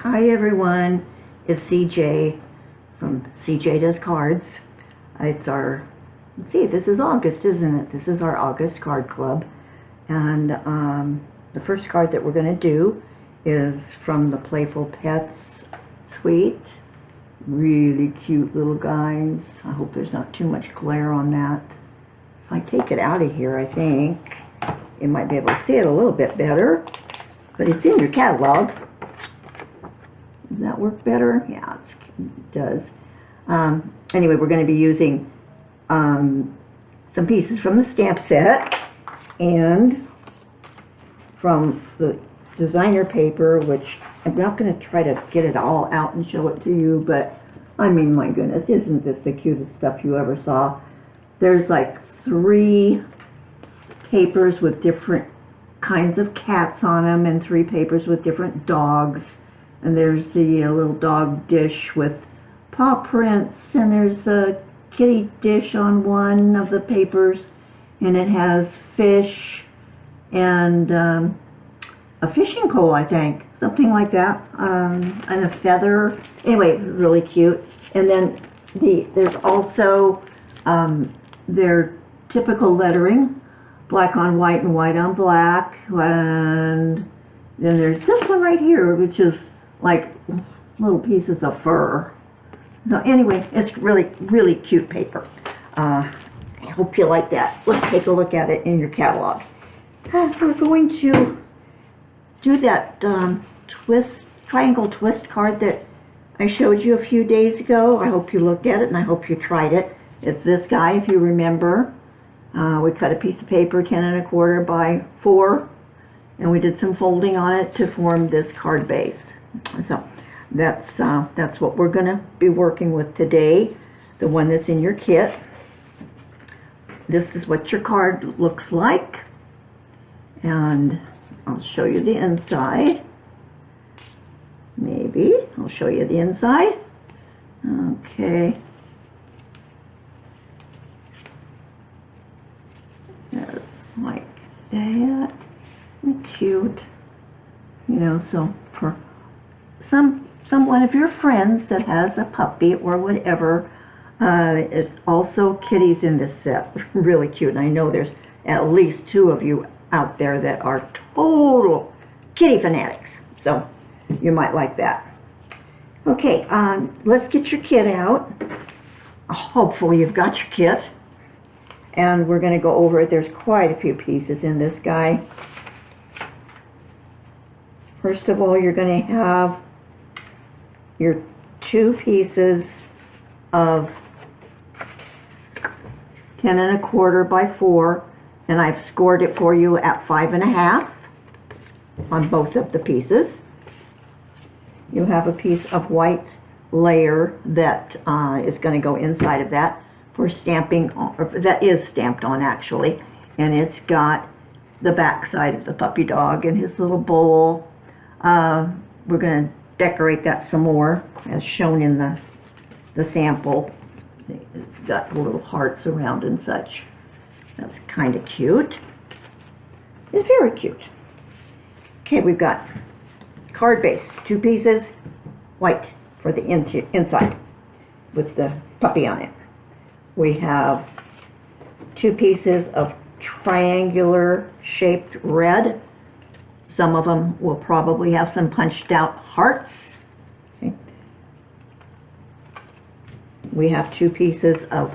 Hi everyone, it's CJ from CJ Does Cards. It's our, let's see, this is August, isn't it? This is our August card club. And the first card that we're going to do is from the Playful Pets suite. Really cute little guys. I hope there's not too much glare on that. If I take it out of here, I think you might be able to see it a little bit better. But it's in your catalog. Does that work better? Yeah, it does. Anyway, we're going to be using some pieces from the stamp set and from the designer paper, which I'm not going to try to get it all out and show it to you, but I mean, my goodness, isn't this the cutest stuff you ever saw? There's like 3 papers with different kinds of cats on them and 3 papers with different dogs. And there's the little dog dish with paw prints, and there's a kitty dish on one of the papers, and it has fish and a fishing pole, I think, something like that, and a feather. Anyway, really cute. And then there's also their typical lettering, black on white and white on black, and then there's this one right here, which is like little pieces of fur. So anyway, it's really cute paper. I hope you like that. Let's take a look at it in your catalog. We're going to do that triangle twist card that I showed you a few days ago. I hope you looked at it and I hope you tried it. It's this guy, if you remember. We cut a piece of paper 10 1/4 by 4, and we did some folding on it to form this card base. So that's what we're going to be working with today, the one that's in your kit. This is what your card looks like, and I'll show you the inside. Maybe I'll show you the inside. Okay. That's like that. Cute. You know, so for one of your friends that has a puppy or whatever, it's also kitties in this set. Really cute. And I know there's at least 2 of you out there that are total kitty fanatics. So you might like that. Okay, let's get your kit out. Hopefully you've got your kit. And we're going to go over it. There's quite a few pieces in this guy. First of all, you're going to have your 2 pieces of 10 1/4 by 4, and I've scored it for you at 5 1/2 on both of the pieces. You have a piece of white layer that is going to go inside of that for stamping, or that is stamped on actually, and it's got the back side of the puppy dog and his little bowl. We're going to decorate that some more as shown in the sample. It's got the little hearts around and such. That's kind of cute. It's very cute. Okay, we've got card base, 2 pieces, white for the inside with the puppy on it. We have 2 pieces of triangular shaped red. Some of them will probably have some punched out hearts. Okay. We have 2 pieces of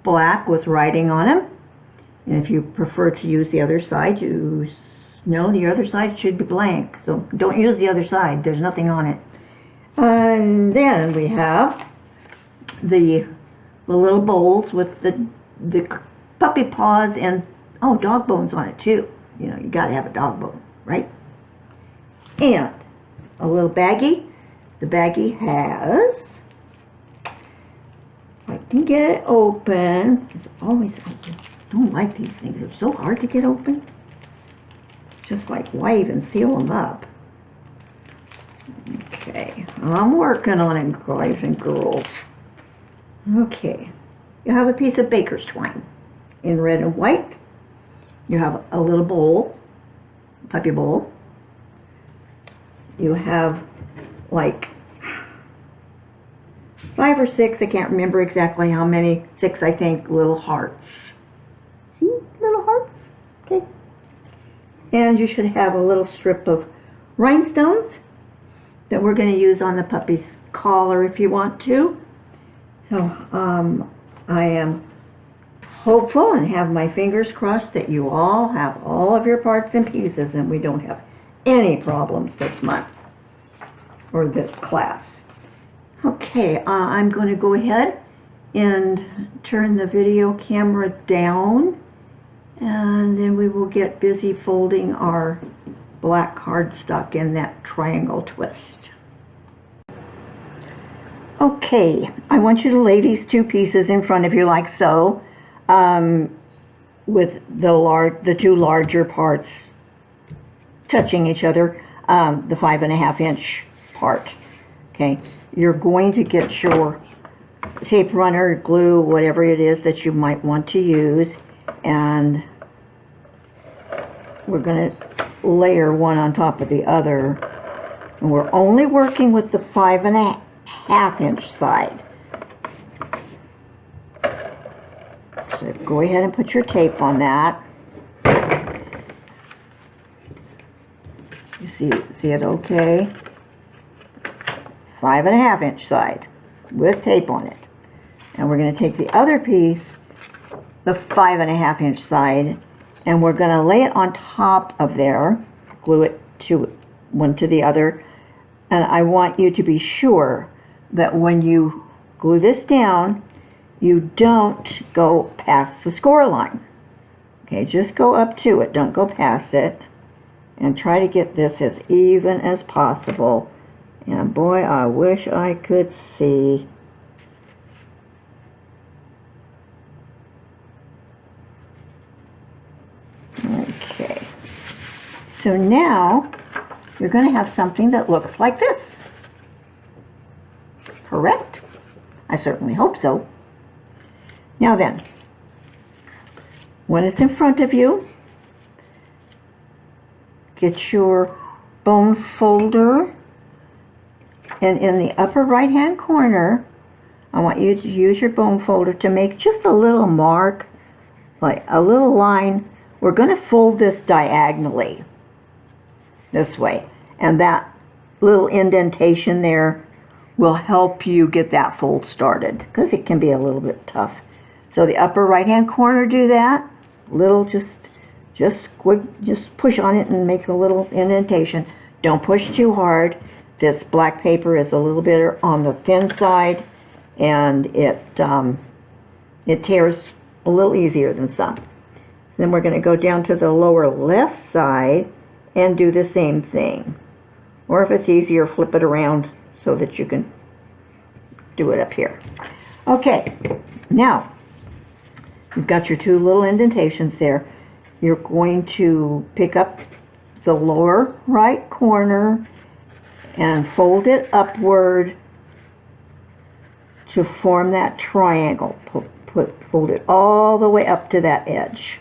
black with writing on them. And if you prefer to use the other side, the other side should be blank. So don't use the other side. There's nothing on it. And then we have the little bowls with the puppy paws and, dog bones on it too. You know, you got to have a dog bone, right? And a little baggie. The baggie has, I can get it open. It's always, I don't like these things. They're so hard to get open. Just like, why even seal them up? Okay, I'm working on it, guys and girls. Okay, you have a piece of baker's twine in red and white. You have a little bowl, puppy bowl. you have like 5 or 6, I can't remember exactly how many, 6 I think, little hearts. See, little hearts? Okay. And you should have a little strip of rhinestones that we're going to use on the puppy's collar if you want to. So I am hopeful and have my fingers crossed that you all have all of your parts and pieces and we don't have any problems this month or this class. Okay, I'm going to go ahead and turn the video camera down, and then we will get busy folding our black cardstock in that triangle twist. Okay, I want you to lay these 2 pieces in front of you like so, with the 2 larger parts touching each other, the 5.5 inch part. Okay, you're going to get your tape runner, glue, whatever it is that you might want to use, and we're going to layer one on top of the other. And we're only working with the 5.5 inch side. So go ahead and put your tape on that. You see it okay? 5.5 inch side with tape on it. And we're going to take the other piece, the 5.5 inch side, and we're going to lay it on top of there, glue it to one to the other. And I want you to be sure that when you glue this down, you don't go past the score line. Okay, just go up to it, don't go past it, and try to get this as even as possible. And boy, I wish I could see. Okay, so now you're going to have something that looks like this. Correct? I certainly hope so. Now then, when it's in front of you, get your bone folder, and in the upper right hand corner, I want you to use your bone folder to make just a little mark, like a little line. We're going to fold this diagonally this way, and that little indentation there will help you get that fold started, because it can be a little bit tough. So the upper right hand corner, do that little, just push on it and make a little indentation. Don't push too hard. This black paper is a little bit on the thin side, and it tears a little easier than some. Then we're going to go down to the lower left side and do the same thing. Or if it's easier, flip it around so that you can do it up here. Okay, now you've got your 2 little indentations there. You're going to pick up the lower right corner and fold it upward to form that triangle. Fold it all the way up to that edge.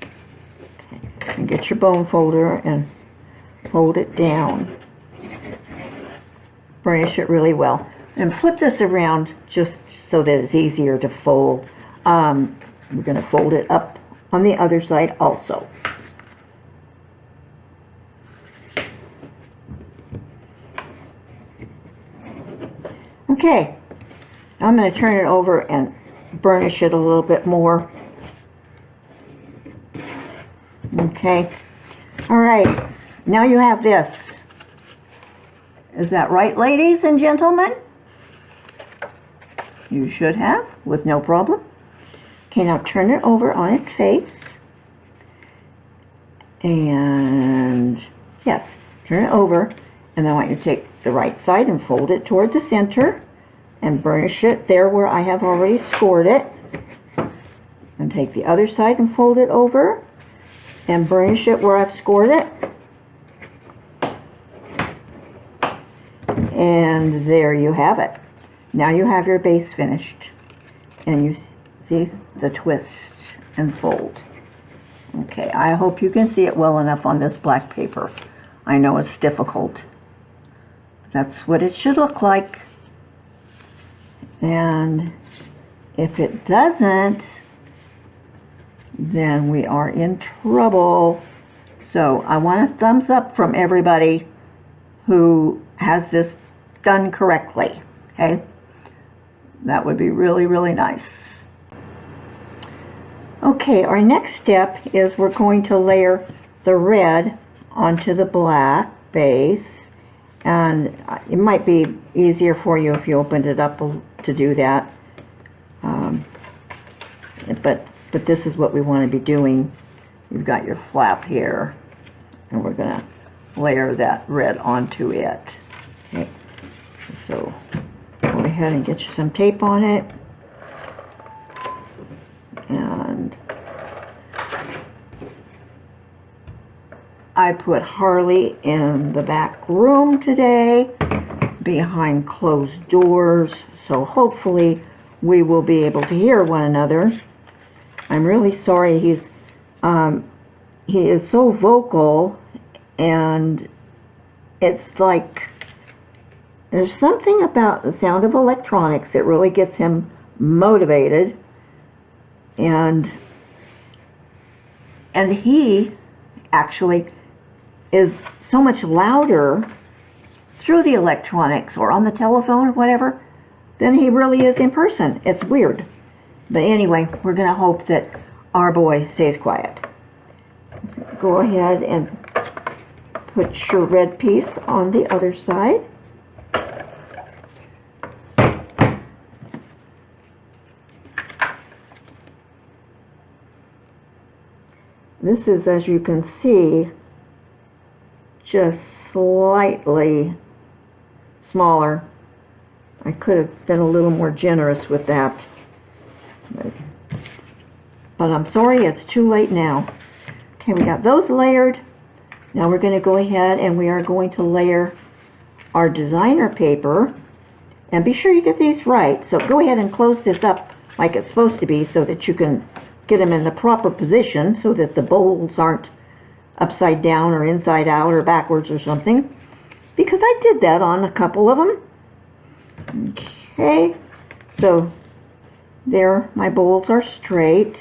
Okay. And get your bone folder and fold it down. Burnish it really well. And flip this around just so that it's easier to fold. We're going to fold it up on the other side also. Okay, I'm going to turn it over and burnish it a little bit more. Okay, all right, now you have this. Is that right, ladies and gentlemen? You should have, with no problem. Okay, now turn it over on its face. And yes, turn it over. And then I want you to take the right side and fold it toward the center and burnish it there where I have already scored it. And take the other side and fold it over and burnish it where I've scored it. And there you have it. Now you have your base finished. And you see the twist and fold. Okay, I hope you can see it well enough on this black paper. I know it's difficult. That's what it should look like. And if it doesn't, then we are in trouble. So I want a thumbs up from everybody who has this done correctly, okay? That would be really, really nice. Okay, our next step is we're going to layer the red onto the black base, and it might be easier for you if you opened it up to do that. But this is what we want to be doing. You've got your flap here, and we're going to layer that red onto it. Okay, so go ahead and get you some tape on it. And I put Harley in the back room today, behind closed doors, so hopefully we will be able to hear one another. I'm really sorry, he is so vocal, and it's like there's something about the sound of electronics that really gets him motivated, and he actually is so much louder through the electronics or on the telephone or whatever than he really is in person. It's weird. But anyway, we're going to hope that our boy stays quiet. Go ahead and put your red piece on the other side. This is, as you can see, just slightly smaller. I could have been a little more generous with that. But I'm sorry, it's too late now. Okay, we got those layered. Now we're going to go ahead and we are going to layer our designer paper. And be sure you get these right. So go ahead and close this up like it's supposed to be so that you can get them in the proper position so that the bowls aren't upside down or inside out or backwards or something. Because I did that on a couple of them. Okay, so there, my bowls are straight.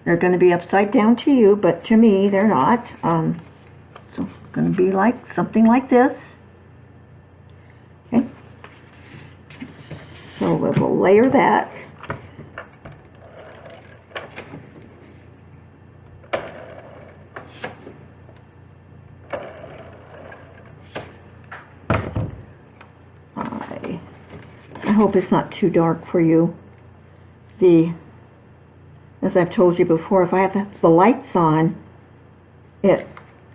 They're going to be upside down to you, but to me, they're not. So it's going to be like something like this. Okay. So we'll layer that. I hope it's not too dark for you. As I've told you before, if I have the lights on, it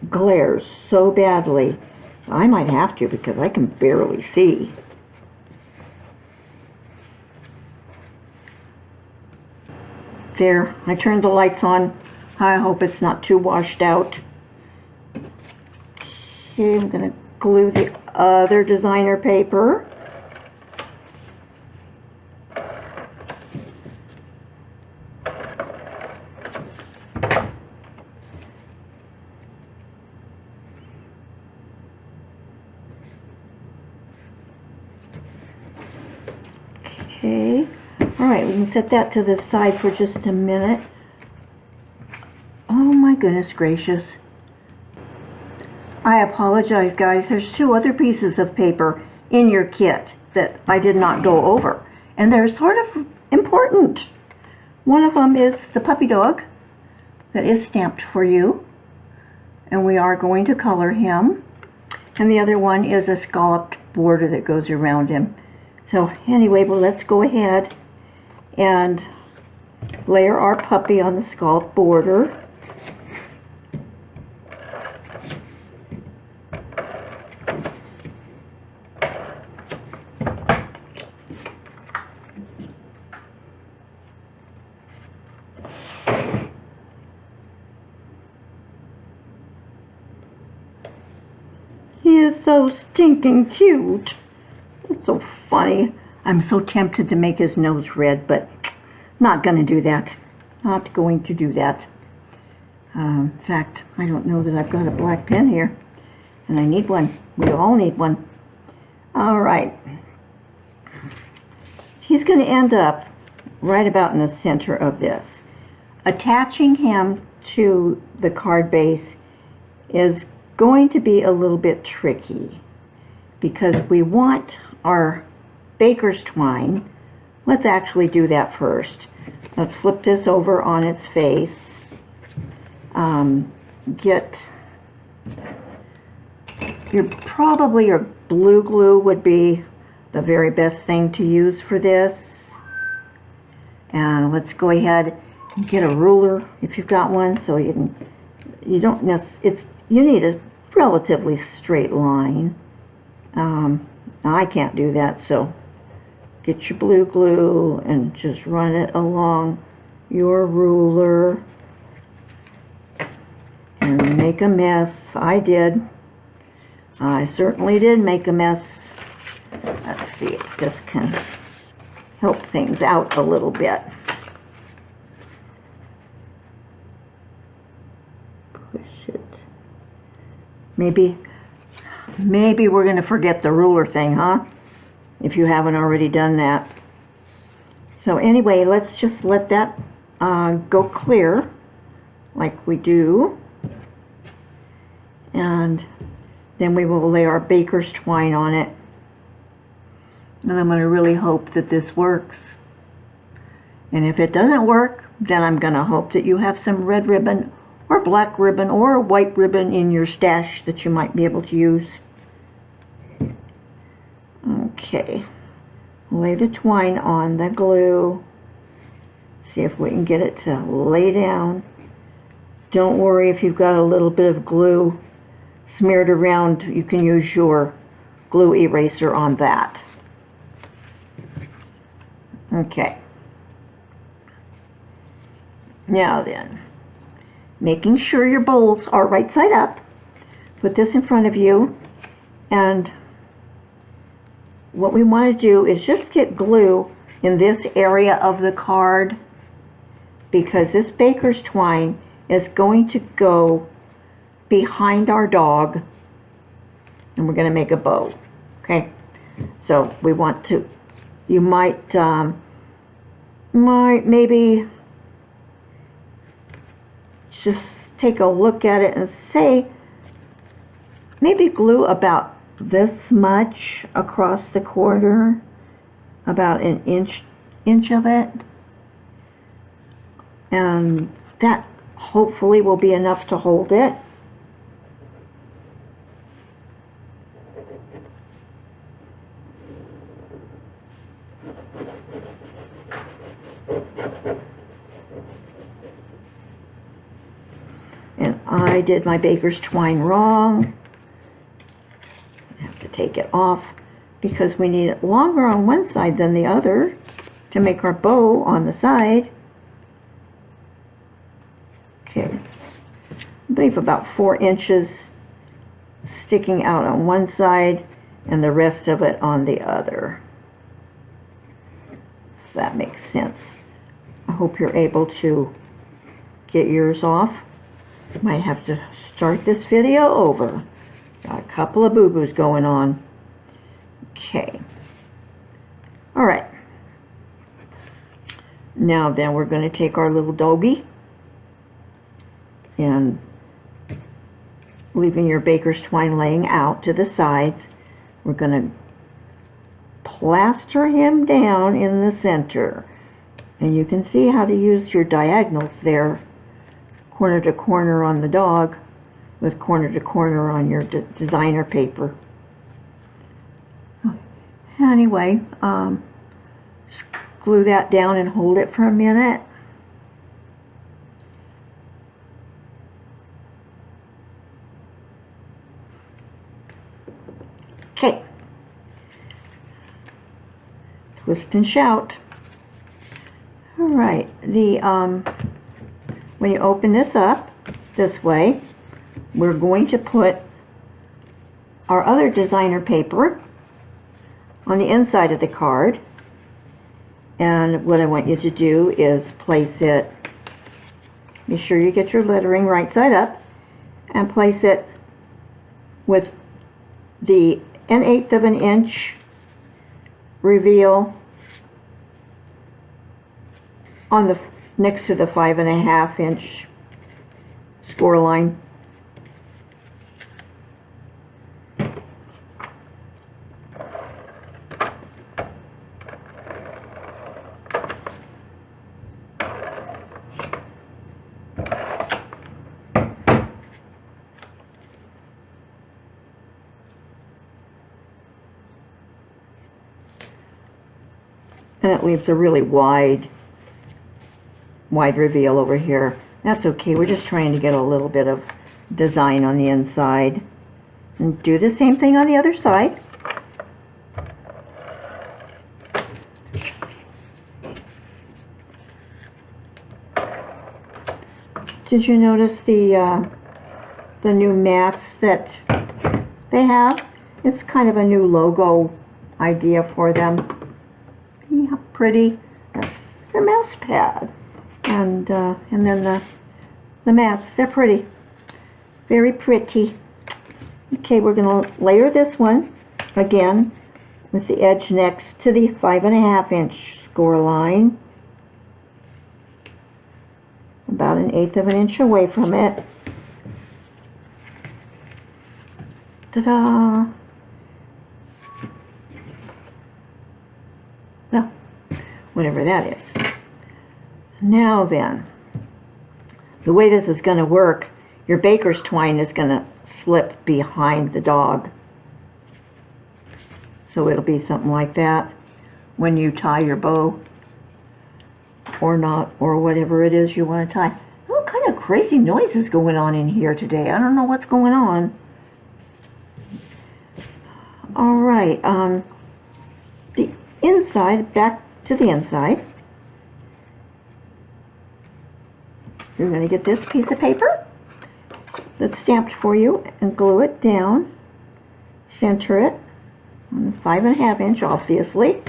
glares so badly. I might have to because I can barely see. There, I turned the lights on. I hope it's not too washed out. Okay, I'm going to glue the other designer paper. Okay, all right, we can set that to the side for just a minute. Oh my goodness gracious. I apologize, guys. There's two other pieces of paper in your kit that I did not go over, and they're sort of important. One of them is the puppy dog that is stamped for you, and we are going to color him. And the other one is a scalloped border that goes around him. So anyway, well, let's go ahead and layer our puppy on the scallop border. He is so stinking cute. It's so funny. I'm so tempted to make his nose red, but not going to do that. Not going to do that. In fact, I don't know that I've got a black pen here, and I need one. We all need one. All right. He's going to end up right about in the center of this. Attaching him to the card base is going to be a little bit tricky because we want our baker's twine. Let's actually do that first. Let's flip this over on its face. Get your blue glue would be the very best thing to use for this. And let's go ahead and get a ruler if you've got one, so you need a relatively straight line. I can't do that, so get your blue glue and just run it along your ruler and make a mess. I did. I certainly did make a mess. Let's see if this can help things out a little bit. Push it. Maybe we're going to forget the ruler thing, huh? If you haven't already done that. So anyway, let's just let that go clear like we do. And then we will lay our baker's twine on it. And I'm going to really hope that this works. And if it doesn't work, then I'm going to hope that you have some red ribbon or black ribbon or white ribbon in your stash that you might be able to use. Okay. Lay the twine on the glue. See if we can get it to lay down. Don't worry if you've got a little bit of glue smeared around. You can use your glue eraser on that. Okay. Now then, making sure your bowls are right side up. Put this in front of you, and what we want to do is just get glue in this area of the card, because this baker's twine is going to go behind our dog, and we're going to make a bow. Okay, so we want to, you might maybe just take a look at it and say, maybe glue about this much across the corner, about an inch of it, and that hopefully will be enough to hold it. And I did my baker's twine wrong. I have to take it off because we need it longer on one side than the other to make our bow on the side. Okay, I believe about 4 inches sticking out on one side and the rest of it on the other. If that makes sense. I hope you're able to get yours off. Might have to start this video over. Got a couple of boo-boos going on. Okay. All right. Now then, we're going to take our little doggy and leaving your baker's twine laying out to the sides, we're going to plaster him down in the center. And you can see how to use your diagonals there, corner to corner on the dog with corner to corner on your designer paper. Anyway, just glue that down and hold it for a minute. Okay. Twist and shout. All right, when you open this up this way, we're going to put our other designer paper on the inside of the card. And what I want you to do is place it, be sure you get your lettering right side up, and place it with the 1/8 of an inch reveal on the next to the 5.5 inch score line. And it leaves a really wide reveal over here. That's okay, we're just trying to get a little bit of design on the inside. And do the same thing on the other side. Did you notice the new mats that they have? It's kind of a new logo idea for them. See how pretty? That's their mouse pad. And then the mats, they're pretty. Very pretty. Okay, we're going to layer this one again with the edge next to the 5.5 inch score line. About 1/8 of an inch away from it. Ta-da! Well, whatever that is. Now then, the way this is going to work, your baker's twine is going to slip behind the dog. So it'll be something like that when you tie your bow, or not, or whatever it is you want to tie. What kind of crazy noise is going on in here today? I don't know what's going on. All right, the inside, back to the inside. You're going to get this piece of paper that's stamped for you and glue it down. Center it on the 5.5 inch, obviously.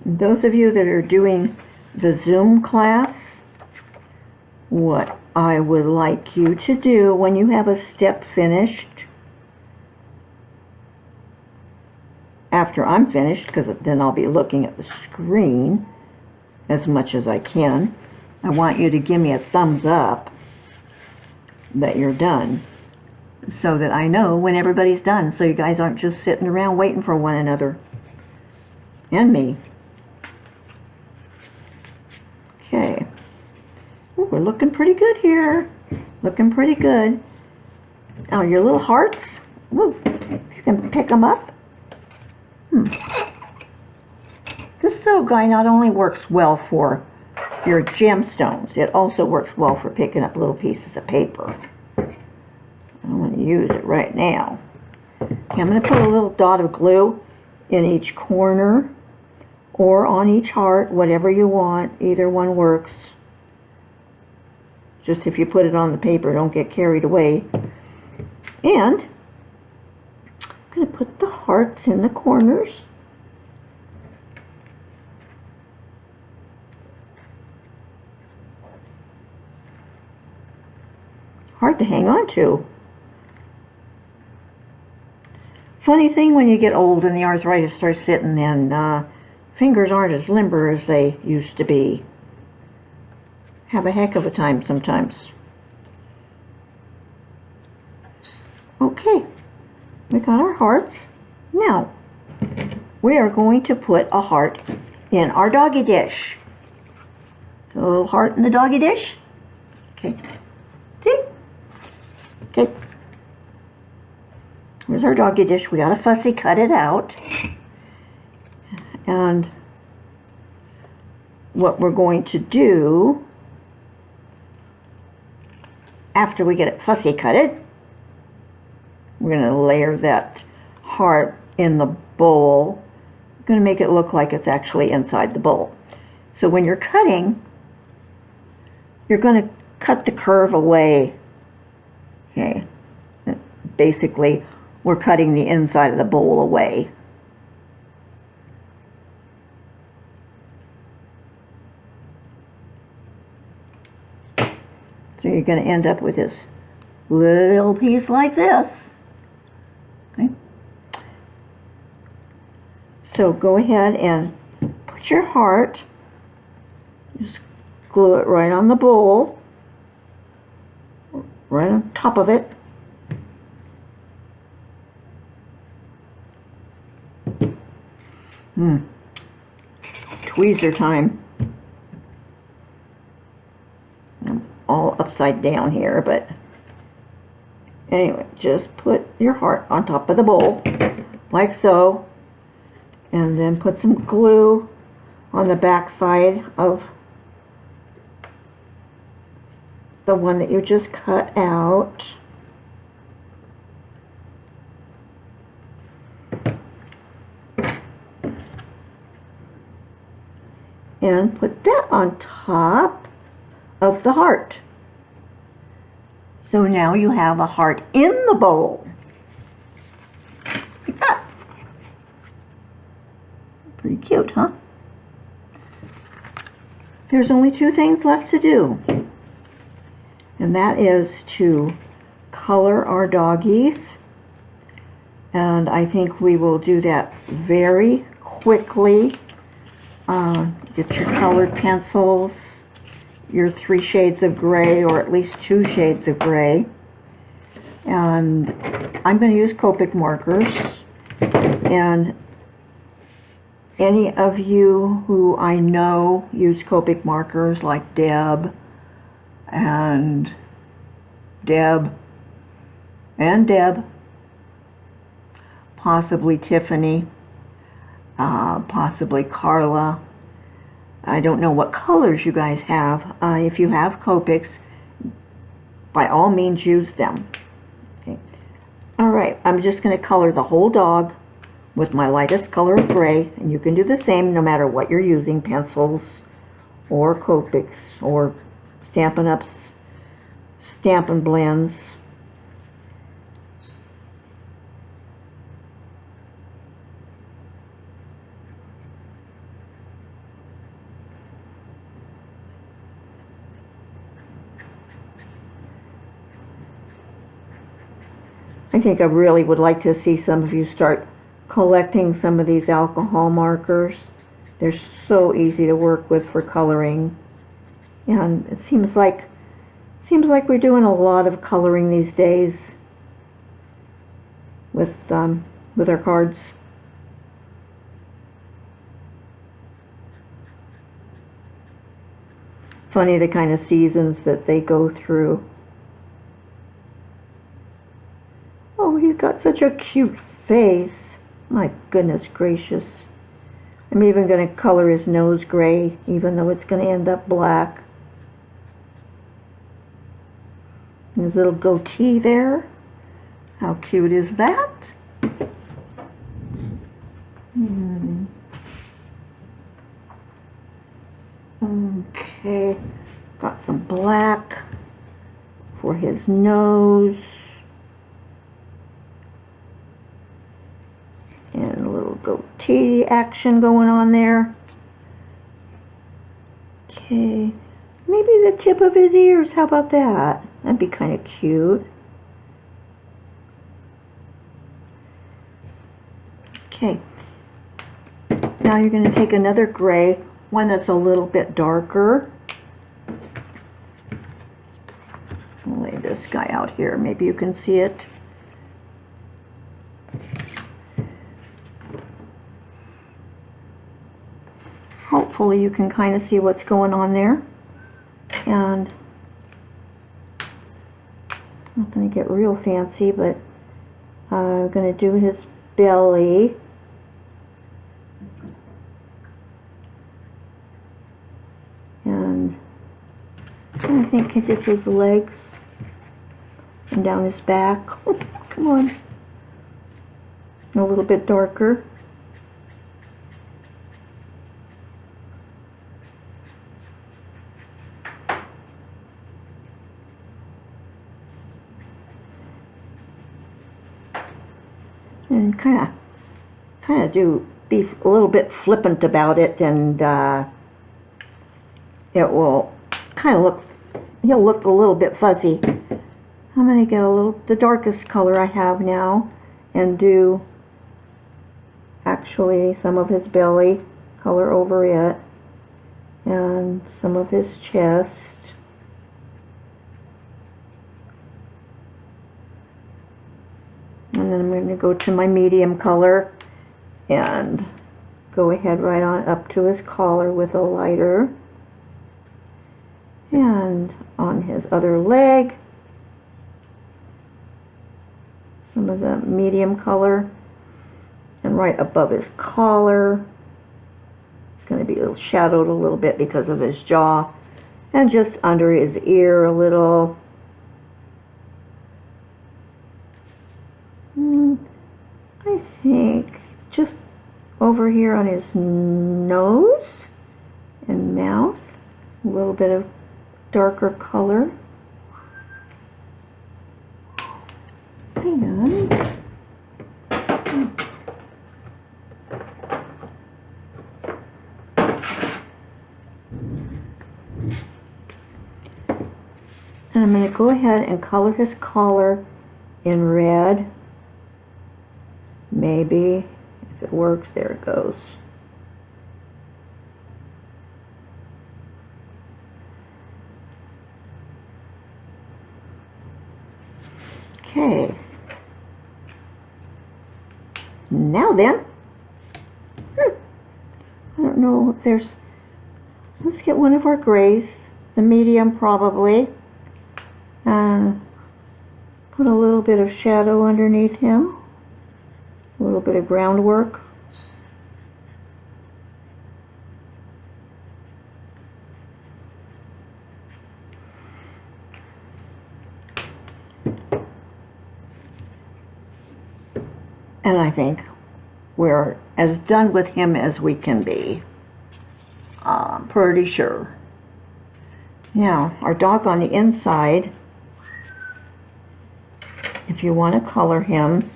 Those of you that are doing the Zoom class, what I would like you to do when you have a step finished, after I'm finished, because then I'll be looking at the screen as much as I can, I want you to give me a thumbs up that you're done, so that I know when everybody's done, so you guys aren't just sitting around waiting for one another and me. Okay, ooh, we're looking pretty good here. Looking pretty good. Oh, your little hearts, ooh, you can pick them up. This little guy not only works well for your gemstones, it also works well for picking up little pieces of paper. I want to use it right now. Okay, I'm going to put a little dot of glue in each corner or on each heart, whatever you want. Either one works. Just if you put it on the paper, don't get carried away. And I'm going to put the hearts in the corners. Hard to hang on to. Funny thing when you get old and the arthritis starts sitting in, fingers aren't as limber as they used to be. Have a heck of a time sometimes. Okay, we got our hearts. Now, we are going to put a heart in our doggy dish. A little heart in the doggy dish. Okay, see? Okay. Here's our doggy dish. We gotta fussy cut it out. And what we're going to do after we get it fussy cutted, we're going to layer that heart in the bowl. I'm going to make it look like it's actually inside the bowl. So when you're cutting, you're going to cut the curve away. Okay. basically we're cutting the inside of the bowl away. So you're going to end up with this little piece like this. Okay. So go ahead and put your heart, just glue it right on the bowl, right on top of it. Tweezer time. I'm all upside down here, but anyway, just put your heart on top of the bowl, like so, and then put some glue on the back side of the one that you just cut out. And put that on top of the heart. So now you have a heart in the bowl. Like that. Pretty cute, huh? There's only two things left to do. And that is to color our doggies. And I think we will do that very quickly. Get your colored pencils, your 3 shades of gray, or at least 2 shades of gray. And I'm going to use Copic markers. And any of you who I know use Copic markers, like Deb, possibly Tiffany, possibly Carla. I don't know what colors you guys have. If you have Copics, by all means use them. Okay. All right, I'm just going to color the whole dog with my lightest color of gray, and you can do the same no matter what you're using, pencils or Copics or Stampin' Up's Stampin' Blends. I think I really would like to see some of you start collecting some of these alcohol markers. They're so easy to work with for coloring, and it seems like we're doing a lot of coloring these days with our cards. Funny the kind of seasons that they go through. Oh, he's got such a cute face. My goodness gracious. I'm even going to color his nose gray, even though it's going to end up black. And his little goatee there. How cute is that? Okay, got some black for his nose. And a little goatee action going on there. Okay, maybe the tip of his ears, how about that? That'd be kind of cute. Okay, now you're going to take another gray, one that's a little bit darker. I'll lay this guy out here, maybe you can see it. Hopefully you can kind of see what's going on there. And I'm not going to get real fancy, but I'm going to do his belly. And I think I did his legs and down his back. Oh, come on. A little bit darker. and kind of be a little bit flippant about it, and it will kind of he'll look a little bit fuzzy. I'm going to get the darkest color I have now and do actually some of his belly color over it and some of his chest. And then I'm going to go to my medium color and go ahead right on up to his collar with a lighter. And on his other leg, some of the medium color. And right above his collar, it's going to be shadowed a little bit because of his jaw. And just under his ear a little. I think just over here on his nose and mouth, a little bit of darker color. And I'm going to go ahead and color his collar in red. Maybe, if it works, there it goes. Okay. Now then, I don't know if there's, let's get one of our grays, the medium probably, and put a little bit of shadow underneath him, a little bit of groundwork. And I think we're as done with him as we can be. Pretty sure. Now, our dog on the inside, if you want to color him,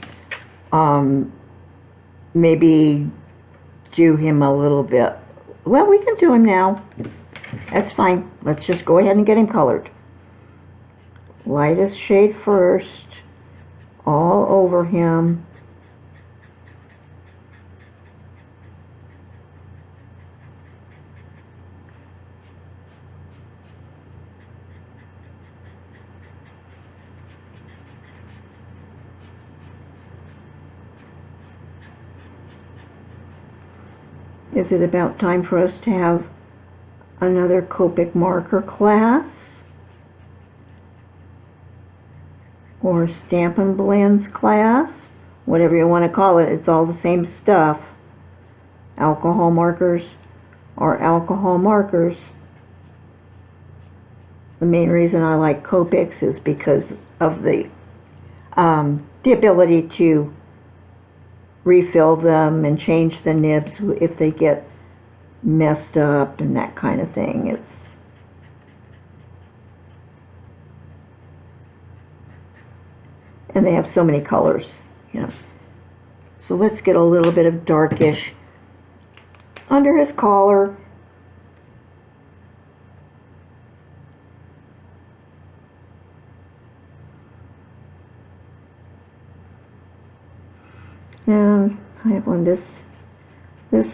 maybe do him a little bit. Well, we can do him now. That's fine. Let's just go ahead and get him colored. Lightest shade first, all over him. Is it about time for us to have another Copic marker class? Or Stampin' Blends class? Whatever you want to call it, it's all the same stuff. Alcohol markers are alcohol markers. The main reason I like Copics is because of the ability to refill them and change the nibs if they get messed up and that kind of thing. And they have so many colors, you know. So let's get a little bit of darkish under his collar. And I have on this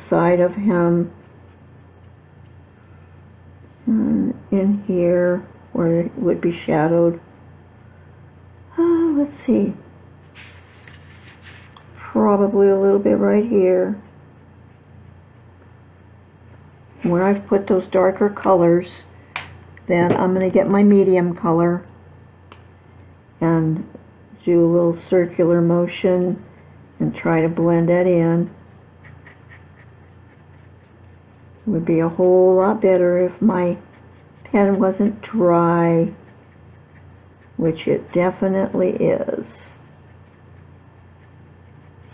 side of him, in here where it would be shadowed. Let's see, probably a little bit right here where I've put those darker colors. Then I'm going to get my medium color and do a little circular motion and try to blend that in. It would be a whole lot better if my pen wasn't dry, which it definitely is.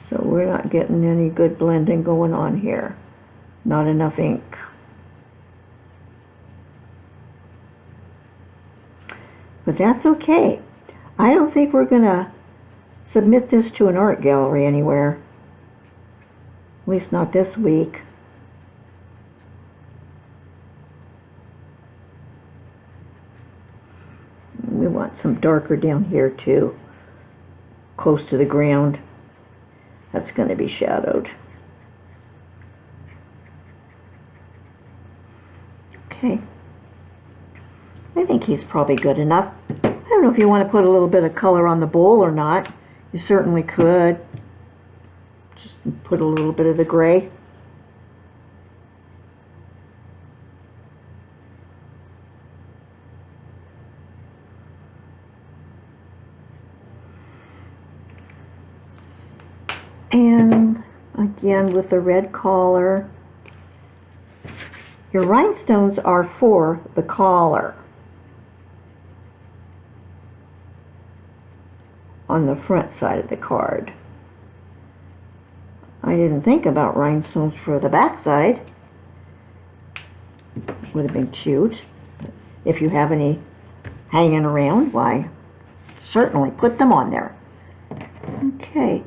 So we're not getting any good blending going on here. Not enough ink. But that's okay. I don't think we're gonna submit this to an art gallery anywhere. At least not this week. We want some darker down here too, close to the ground. That's going to be shadowed. Okay. I think he's probably good enough. I don't know if you want to put a little bit of color on the bowl or not. You certainly could. Just put a little bit of the gray. And again with the red collar. Your rhinestones are for the collar on the front side of the card. I didn't think about rhinestones for the back side. Would have been cute. If you have any hanging around, why, certainly put them on there. Okay.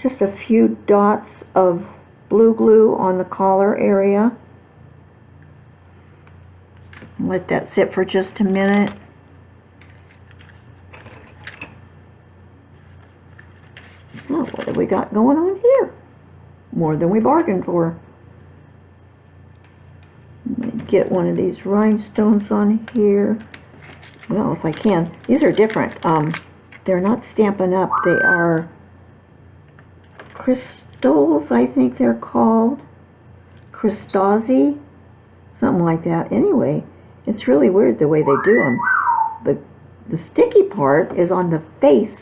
Just a few dots of blue glue on the collar area. Let that sit for just a minute. Oh, what have we got going on here? More than we bargained for. Let me get one of these rhinestones on here. Well, if I can. These are different. They're not Stampin' Up. They are crystals, I think they're called. Crystazzi, something like that. Anyway, it's really weird the way they do them. The sticky part is on the face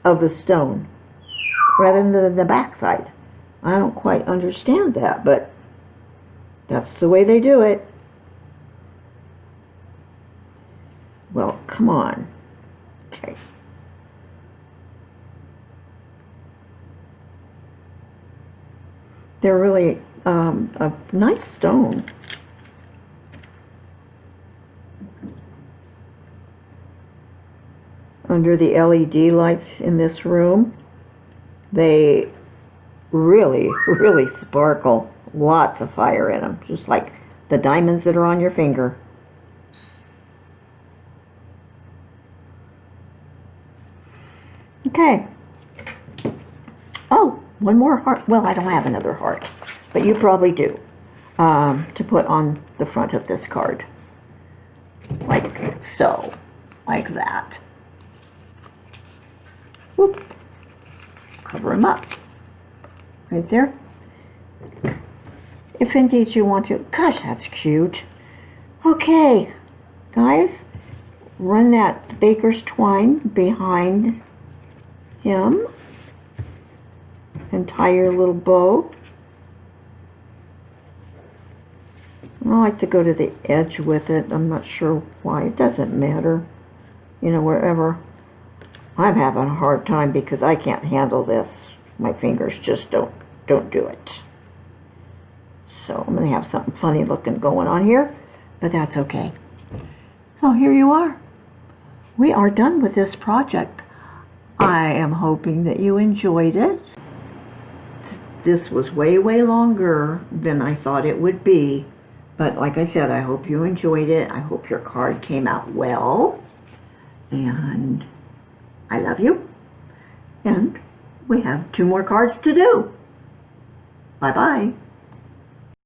of the stone rather than the back side. I don't quite understand that, but that's the way they do it. Well, come on. Okay. They're really a nice stone. Under the LED lights in this room, they really, really sparkle. Lots of fire in them, just like the diamonds that are on your finger. Okay. Oh, one more heart. Well, I don't have another heart, but you probably do, to put on the front of this card. Like so. Like that. Whoop. Cover them up. Right there. If indeed you want to. Gosh, that's cute. Okay, guys. Run that baker's twine behind him and tie your little bow. I like to go to the edge with it. I'm not sure why. It doesn't matter. You know, wherever. I'm having a hard time because I can't handle this. My fingers just don't do it. So I'm going to have something funny looking going on here, but that's okay. So here you are. We are done with this project. I am hoping that you enjoyed it. This was way longer than I thought it would be. But like I said, I hope you enjoyed it. I hope your card came out well. And I love you. And we have 2 more cards to do. Bye-bye.